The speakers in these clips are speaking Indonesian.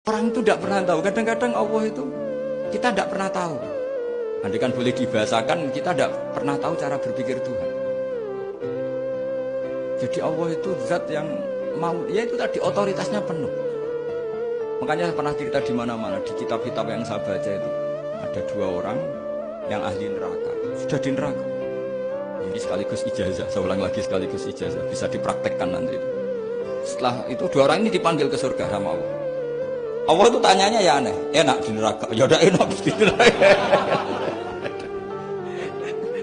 Orang itu tidak pernah tahu. Kadang-kadang Allah itu kita tidak pernah tahu. Andai kan boleh dibahasakan, kita tidak pernah tahu cara berpikir Tuhan. Jadi Allah itu zat yang mau, ya itu tadi otoritasnya penuh. Makanya saya pernah cerita di mana-mana di kitab-kitab yang saya baca itu ada 2 orang yang ahli neraka, sudah di neraka. Ini sekaligus ijazah, saya ulang lagi sekaligus ijazah, bisa dipraktekkan nanti itu. Setelah itu 2 orang ini dipanggil ke surga sama Allah. Allah itu tanyanya ya aneh, enak di neraka, ya udah enak di neraka.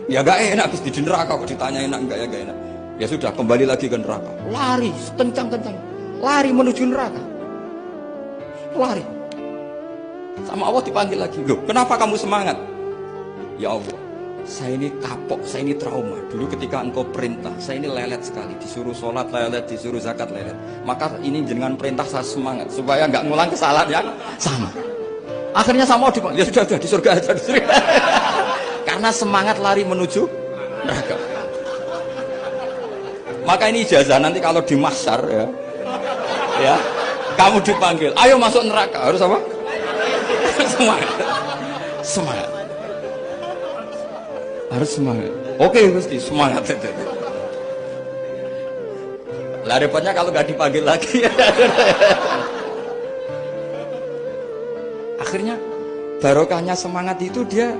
Ya gak enak di neraka, kok ditanya enak enggak ya gak enak. Ya sudah kembali lagi ke neraka, lari kencang-kencang, lari menuju neraka, lari. Sama Allah dipanggil lagi, loh kenapa kamu semangat? Ya Allah, saya ini kapok, saya ini trauma. Dulu ketika engkau perintah, saya ini lelet sekali. Disuruh sholat lelet, disuruh zakat lelet. Maka ini dengan perintah saya semangat supaya nggak ngulang kesalahan yang sama. Akhirnya sama dipanggil, ya sudah di surga aja, di surga. Karena semangat lari menuju neraka. Maka ini ijazah nanti kalau di mahsyar ya, kamu dipanggil, ayo masuk neraka, harus apa? Semangat, semangat. Harus semangat. Oke Gusti, semangat itu. Lah repotnya kalau nggak dipanggil lagi. Akhirnya barokahnya semangat itu dia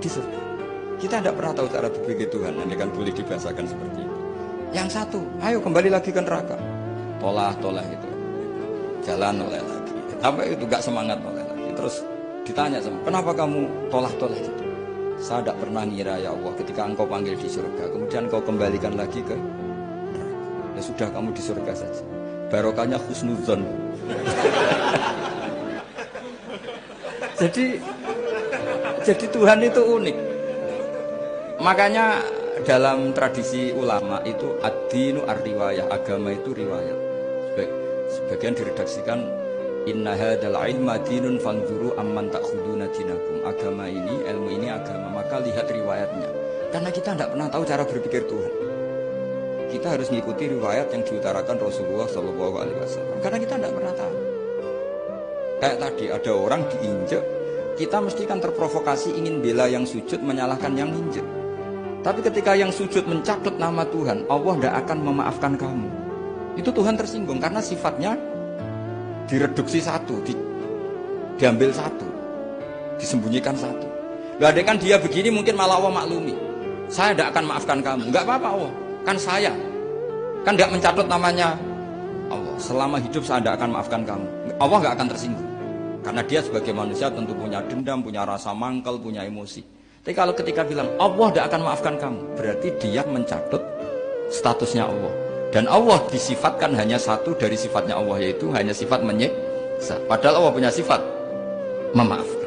di surga. Kita tidak pernah tahu cara berpikir Tuhan, nanti kan boleh dibahasakan seperti itu. Yang satu, ayo kembali lagi ke neraka. Tolah itu. Jalan oleh lagi. Sampai itu nggak semangat oleh lagi. Terus ditanya sama, kenapa kamu tolah gitu? Saya tidak pernah ngira ya Allah ketika engkau panggil di surga kemudian engkau kembalikan lagi ke neraka. Ya sudah kamu di surga saja. Barokahnya husnuzon. Jadi Tuhan itu unik. Makanya dalam tradisi ulama itu ad-dinu ar-riwayah, agama itu riwayat. Sebagian diredaksikan inna hadzal ilma dinun fanzuru amman ta'khuduna dinakum. Agama ini, ilmu ini agama, maka lihat riwayatnya. Karena kita tidak pernah tahu cara berpikir Tuhan. Kita harus mengikuti riwayat yang diutarakan Rasulullah SAW. Karena kita tidak pernah tahu. Kayak tadi ada orang diinjek, kita mesti kan terprovokasi ingin bela yang sujud menyalahkan yang injek. Tapi ketika yang sujud mencatut nama Tuhan, Allah tidak akan memaafkan kamu. Itu Tuhan tersinggung karena sifatnya direduksi satu, diambil satu, disembunyikan satu. Gak ada kan dia begini mungkin malah Allah maklumi. Saya tidak akan maafkan kamu. Enggak apa-apa Allah, kan saya. Kan tidak mencatut namanya Allah. Selama hidup saya tidak akan maafkan kamu. Allah gak akan tersinggung. Karena dia sebagai manusia tentu punya dendam, punya rasa mangkal, punya emosi. Tapi kalau ketika bilang Allah tidak akan maafkan kamu, berarti dia mencatut statusnya Allah. Dan Allah disifatkan hanya satu dari sifatnya Allah, yaitu hanya sifat menyiksa. Padahal Allah punya sifat memaafkan.